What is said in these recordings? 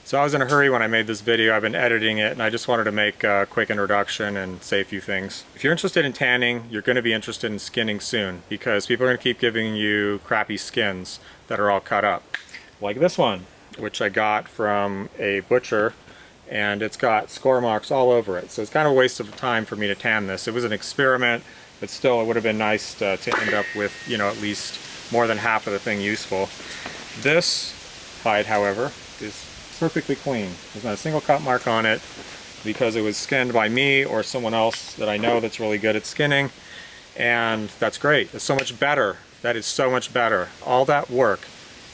So I was in a hurry when I made this video. I've been editing it and I just wanted to make a quick introduction and say a few things. If you're interested in tanning, you're going to be interested in skinning soon because people are going to keep giving you crappy skins that are all cut up. Like this one, which I got from a butcher, and it's got score marks all over it. So it's kind of a waste of time for me to tan this. It was an experiment, but still it would have been nice to end up with, you know, at least more than half of the thing useful. This hide, however, is perfectly clean. There's not a single cut mark on it because it was skinned by me or someone else that I know that's really good at skinning, and that's great. It's so much better. That is so much better. All that work,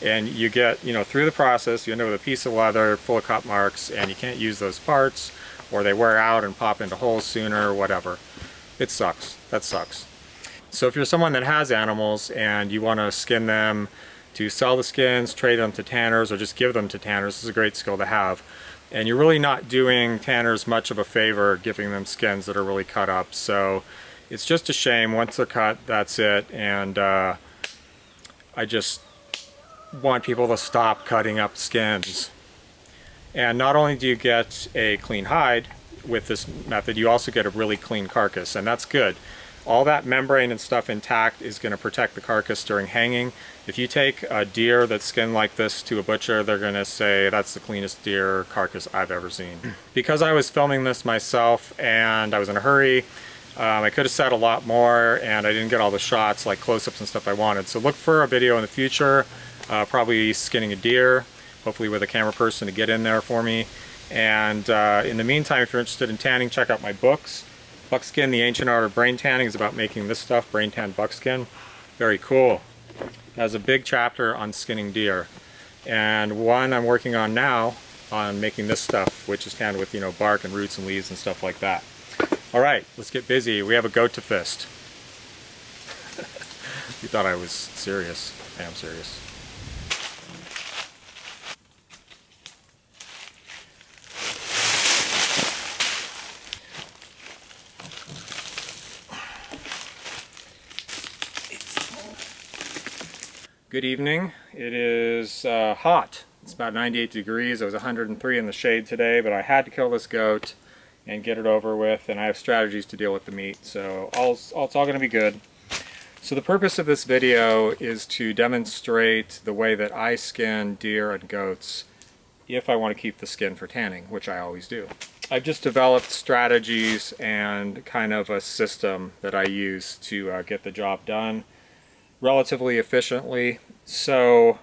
and you get, you know, through the process, you end up with a piece of leather full of cut marks, and you can't use those parts, or they wear out and pop into holes sooner, or whatever. It sucks. That sucks. So if you're someone that has animals and you want to skin them to sell the skins, trade them to tanners, or just give them to tanners, this is a great skill to have. And you're really not doing tanners much of a favor giving them skins that are really cut up. So it's just a shame. Once they're cut, that's it. And I just want people to stop cutting up skins. And not only do you get a clean hide with this method, you also get a really clean carcass, and that's good. All that membrane and stuff intact is going to protect the carcass during hanging. If you take a deer that's skinned like this to a butcher, they're going to say that's the cleanest deer carcass I've ever seen. Because I was filming this myself and I was in a hurry, I could have said a lot more and I didn't get all the shots, like close-ups and stuff I wanted. So look for a video in the future, probably skinning a deer, hopefully with a camera person to get in there for me. And in the meantime, if you're interested in tanning, check out my books. Buckskin, The Ancient Art of Brain Tanning is about making this stuff, brain tanned buckskin. Very cool. It has a big chapter on skinning deer. And one I'm working on now on making this stuff, which is tanned with, you know, bark and roots and leaves and stuff like that. All right, let's get busy. We have a goat to fist. You thought I was serious. I am serious. Good evening. It is hot. It's about 98 degrees. It was 103 in the shade today, but I had to kill this goat and get it over with, and I have strategies to deal with the meat, so it's all going to be good. So the purpose of this video is to demonstrate the way that I skin deer and goats if I want to keep the skin for tanning, which I always do. I've just developed strategies and kind of a system that I use to get the job done relatively efficiently. So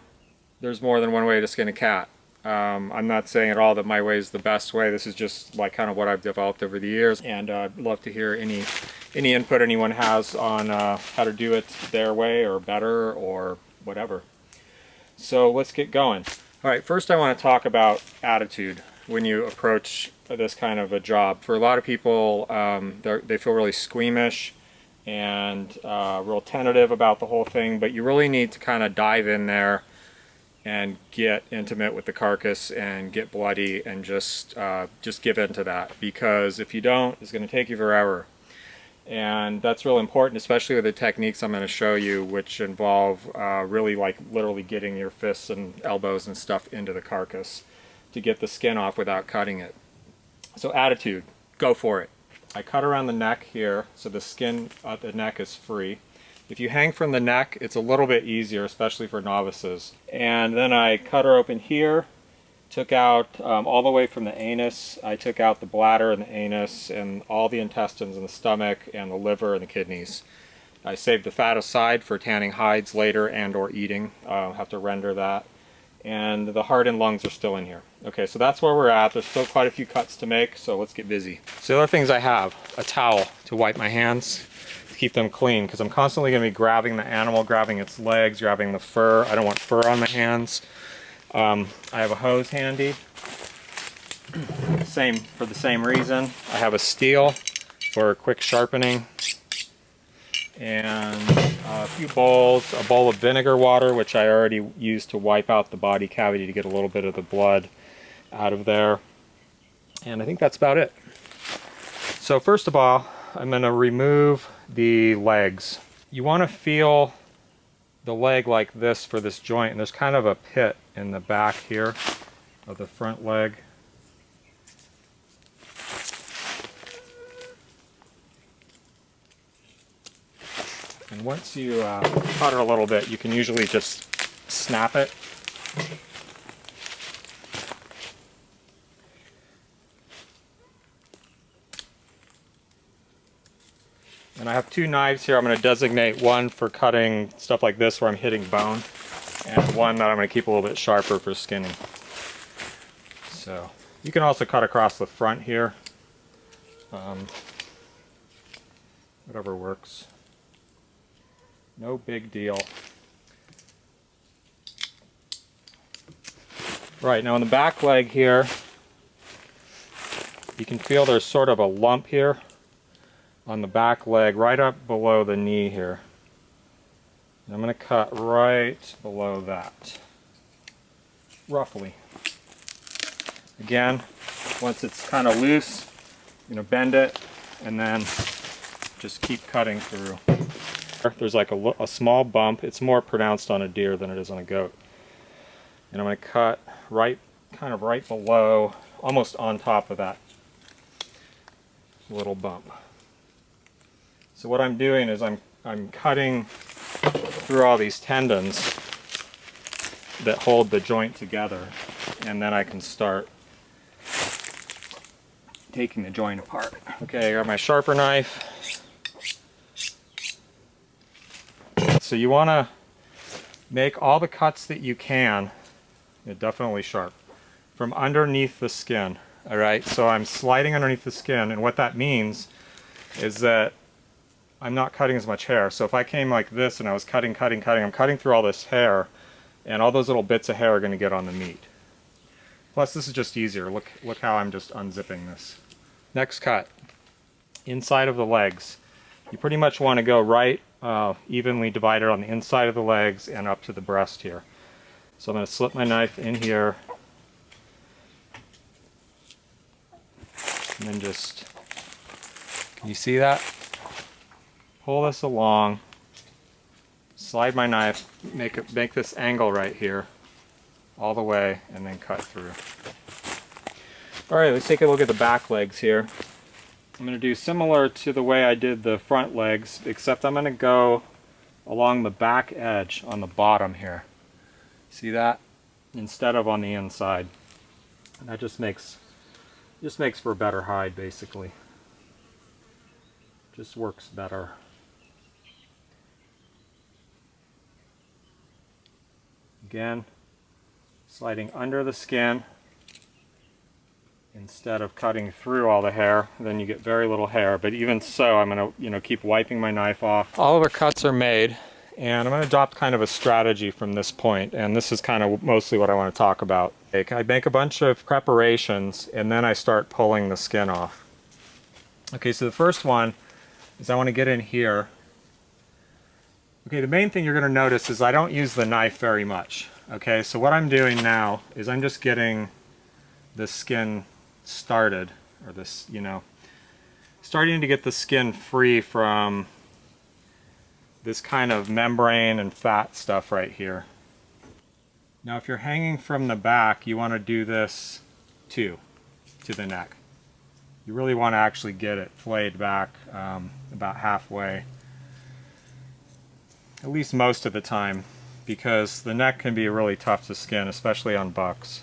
there's more than one way to skin a cat. I'm not saying at all that my way is the best way. This is just like kind of what I've developed over the years, and I'd love to hear any input anyone has on how to do it their way or better or whatever. So let's get going. All right, first I want to talk about attitude when you approach this kind of a job. For a lot of people, they feel really squeamish and real tentative about the whole thing, but you really need to kind of dive in there and get intimate with the carcass and get bloody and just give in to that, because if you don't, it's going to take you forever. And that's real important, especially with the techniques I'm going to show you, which involve really like literally getting your fists and elbows and stuff into the carcass to get the skin off without cutting it. So attitude, go for it. I cut around the neck here so the skin at the neck is free. If you hang from the neck, it's a little bit easier, especially for novices. And then I cut her open here, took out all the way from the anus. I took out the bladder and the anus and all the intestines and the stomach and the liver and the kidneys. I saved the fat aside for tanning hides later and or eating. I'll have to render that. And the heart and lungs are still in here. Okay, so that's where we're at. There's still quite a few cuts to make, so let's get busy. So the other things I have, a towel to wipe my hands, to keep them clean, because I'm constantly going to be grabbing the animal, grabbing its legs, grabbing the fur. I don't want fur on my hands. I have a hose handy, for the same reason. I have a steel for quick sharpening, and a few bowls, a bowl of vinegar water, which I already used to wipe out the body cavity to get a little bit of the blood out of there. And I think that's about it. So first of all, I'm going to remove the legs. You want to feel the leg like this for this joint, and there's kind of a pit in the back here. of the front leg. And once you cut it a little bit, you can usually just snap it. And I have two knives here. I'm going to designate one for cutting stuff like this where I'm hitting bone, and one that I'm going to keep a little bit sharper for skinning. So you can also cut across the front here. Whatever works. No big deal. Right, now on the back leg here, you can feel there's sort of a lump here on the back leg right up below the knee here. And I'm going to cut right below that, roughly. Again, once it's kind of loose, bend it and then just keep cutting through. There's like a small bump. It's more pronounced on a deer than it is on a goat. And I'm going to cut kind of right below, almost on top of that little bump. So what I'm doing is I'm cutting through all these tendons that hold the joint together, and then I can start taking the joint apart. Okay, I got my sharper knife. So you want to make all the cuts that you can, definitely sharp, from underneath the skin. Alright, so I'm sliding underneath the skin, and what that means is that I'm not cutting as much hair. So if I came like this and I was cutting, I'm cutting through all this hair, and all those little bits of hair are going to get on the meat. Plus this is just easier. Look how I'm just unzipping this. Next cut, inside of the legs. You pretty much want to go right, evenly divided on the inside of the legs and up to the breast here. So I'm going to slip my knife in here and then just, can you see that? Pull this along, slide my knife, make this angle right here all the way, and then cut through. Alright, let's take a look at the back legs here. I'm going to do similar to the way I did the front legs, except I'm going to go along the back edge on the bottom here. See that? Instead of on the inside. And that just makes for a better hide, basically. Just works better. Again, sliding under the skin instead of cutting through all the hair. Then you get very little hair, but even so I'm going to keep wiping my knife off. All of our cuts are made, and I'm going to adopt kind of a strategy from this point, and this is kind of mostly what I want to talk about. I make a bunch of preparations and then I start pulling the skin off. Okay, so the first one is I want to get in here. Okay, the main thing you're going to notice is I don't use the knife very much. Okay, so what I'm doing now is I'm just getting the skin started, or this, starting to get the skin free from this kind of membrane and fat stuff right here. Now if you're hanging from the back, you want to do this too, to the neck. You really want to actually get it flayed back about halfway, at least most of the time, because the neck can be really tough to skin, especially on bucks.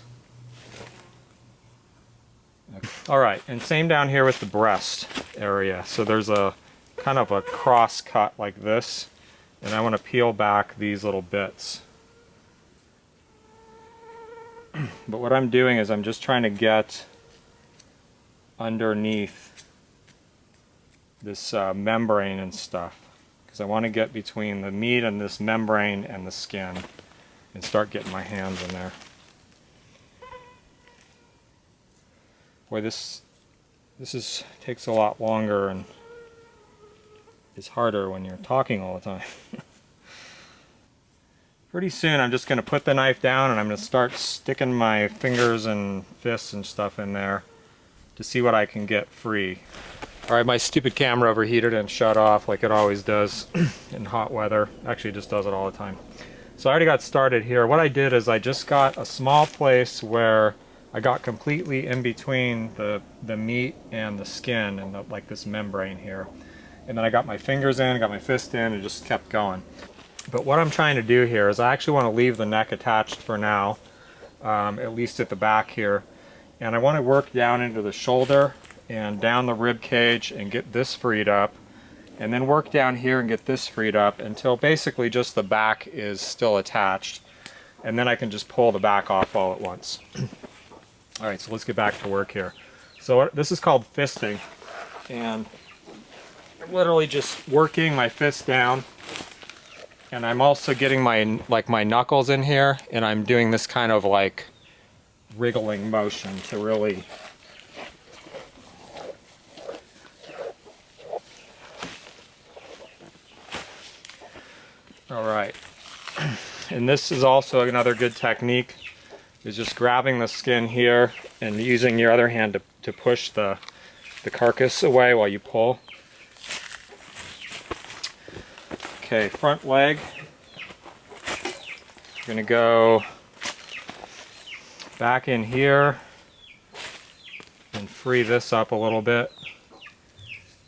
Okay. Alright, and same down here with the breast area. So there's a kind of a cross cut like this, and I want to peel back these little bits. But what I'm doing is I'm just trying to get underneath this membrane and stuff, because I want to get between the meat and this membrane and the skin and start getting my hands in there. Boy, this takes a lot longer and is harder when you're talking all the time. Pretty soon I'm just going to put the knife down and I'm going to start sticking my fingers and fists and stuff in there to see what I can get free. Alright, my stupid camera overheated and shut off like it always does in hot weather. Actually, it just does it all the time. So I already got started here. What I did is I just got a small place where I got completely in between the meat and the skin and like this membrane here. And then I got my fingers in, got my fist in, and just kept going. But what I'm trying to do here is I actually want to leave the neck attached for now, at least at the back here. And I want to work down into the shoulder and down the rib cage and get this freed up. And then work down here and get this freed up until basically just the back is still attached. And then I can just pull the back off all at once. All right, so let's get back to work here. So this is called fisting. And I'm literally just working my fist down. And I'm also getting my knuckles in here, and I'm doing this kind of like wriggling motion to really all right. And this is also another good technique, is just grabbing the skin here and using your other hand to push the carcass away while you pull. Okay, front leg. I'm gonna go back in here and free this up a little bit.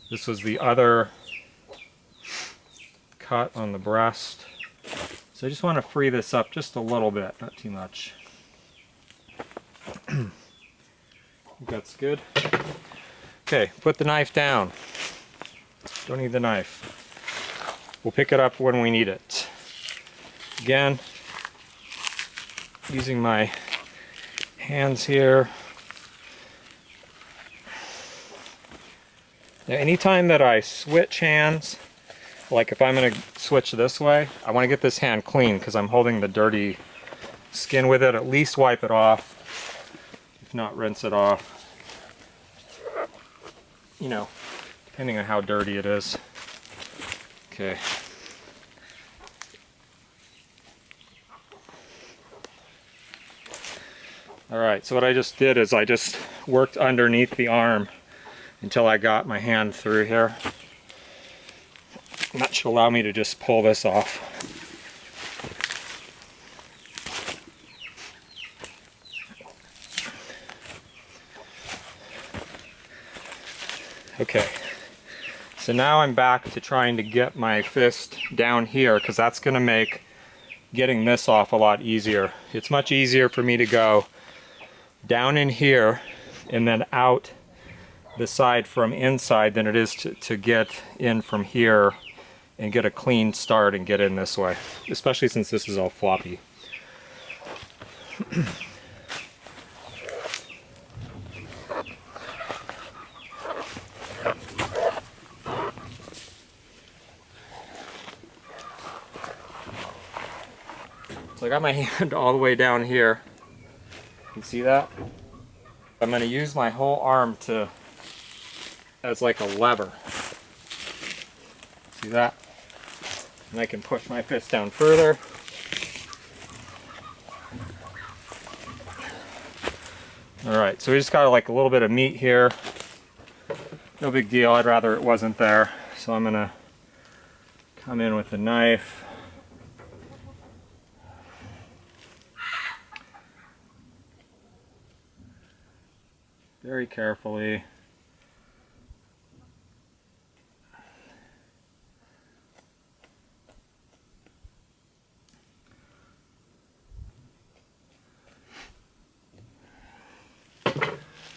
This was the other cut on the breast. So I just want to free this up just a little bit, not too much. That's good. Okay, put the knife down. Don't need the knife. We'll pick it up when we need it. Again, using my hands here. Now, anytime that I switch hands, like if I'm going to switch this way, I want to get this hand clean because I'm holding the dirty skin with it. At least wipe it off, if not rinse it off. You know, depending on how dirty it is. Okay. Alright, so what I just did is I just worked underneath the arm until I got my hand through here. And that should allow me to just pull this off. Okay. So now I'm back to trying to get my fist down here because that's going to make getting this off a lot easier. It's much easier for me to go down in here and then out the side from inside than it is to get in from here and get a clean start and get in this way, especially since this is all floppy. So I got my hand all the way down here. You see that? I'm going to use my whole arm as like a lever. See that? And I can push my fist down further. Alright, so we just got like a little bit of meat here. No big deal, I'd rather it wasn't there. So I'm going to come in with the knife. Very carefully.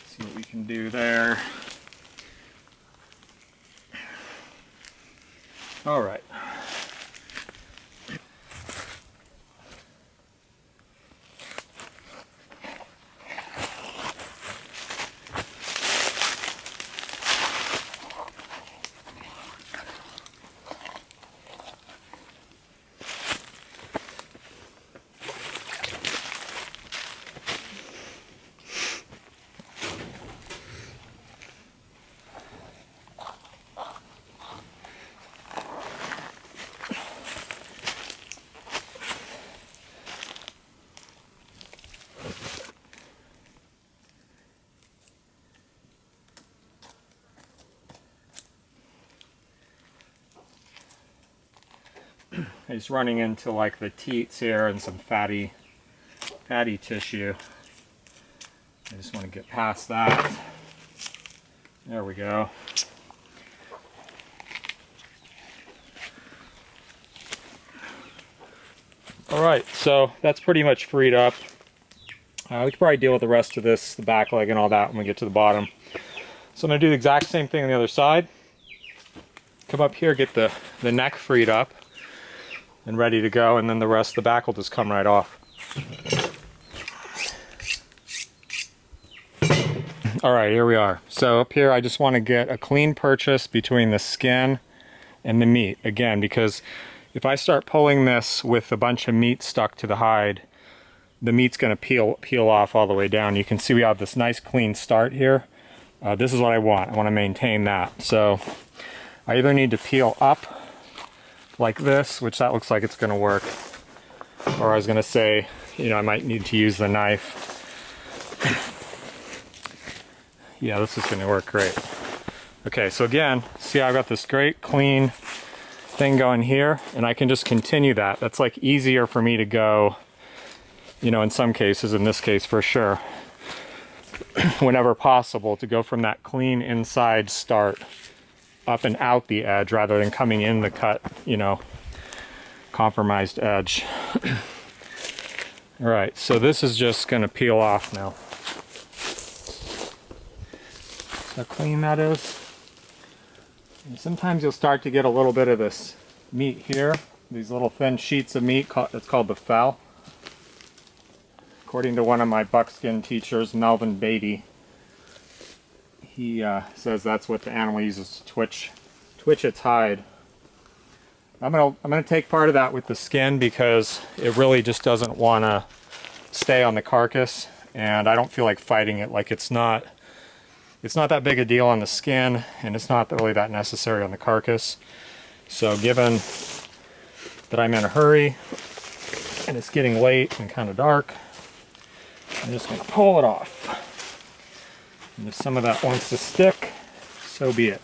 See what we can do there. All right. It's running into like the teats here and some fatty tissue. I just want to get past that. There we go. Alright, so that's pretty much freed up. We could probably deal with the rest of this, the back leg and all that when we get to the bottom. So I'm going to do the exact same thing on the other side. Come up here, get the neck freed up and ready to go, and then the rest of the back will just come right off. Alright, here we are. So up here I just want to get a clean purchase between the skin and the meat. Again, because if I start pulling this with a bunch of meat stuck to the hide, the meat's going to peel off all the way down. You can see we have this nice clean start here. This is what I want. I want to maintain that. So I either need to peel up like this, which that looks like it's going to work, or I was going to say, you know, I might need to use the knife. Yeah, this is going to work great. Okay, so again, see I've got this great clean thing going here, and I can just continue that. That's like easier for me to go, you know, in some cases, in this case for sure, whenever possible, to go from that clean inside start up and out the edge rather than coming in the cut, you know, compromised edge. All right, so this is just going to peel off now. How clean that is. And sometimes you'll start to get a little bit of this meat here, these little thin sheets of meat. It's called the fowl. According to one of my buckskin teachers, Melvin Beatty, he says that's what the animal uses to twitch its hide. I'm gonna take part of that with the skin because it really just doesn't want to stay on the carcass, and I don't feel like fighting it. Like it's not that big a deal on the skin, and it's not really that necessary on the carcass. So given that I'm in a hurry and it's getting late and kind of dark, I'm just going to pull it off. And if some of that wants to stick, so be it.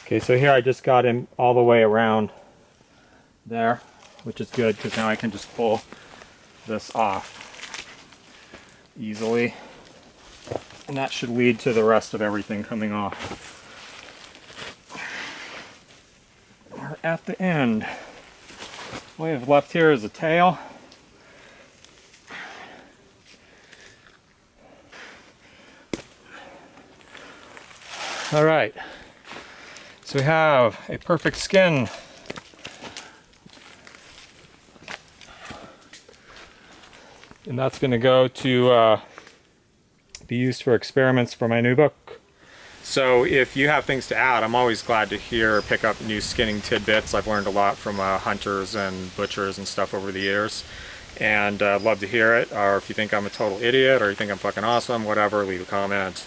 Okay, so here I just got him all the way around there, which is good because now I can just pull this off easily. And that should lead to the rest of everything coming off. We're at the end. What we have left here is a tail. All right. So we have a perfect skin. And that's going to go to be used for experiments for my new book. So if you have things to add, I'm always glad to pick up new skinning tidbits. I've learned a lot from hunters and butchers and stuff over the years. And I'd love to hear it. Or if you think I'm a total idiot or you think I'm fucking awesome, whatever, leave a comment.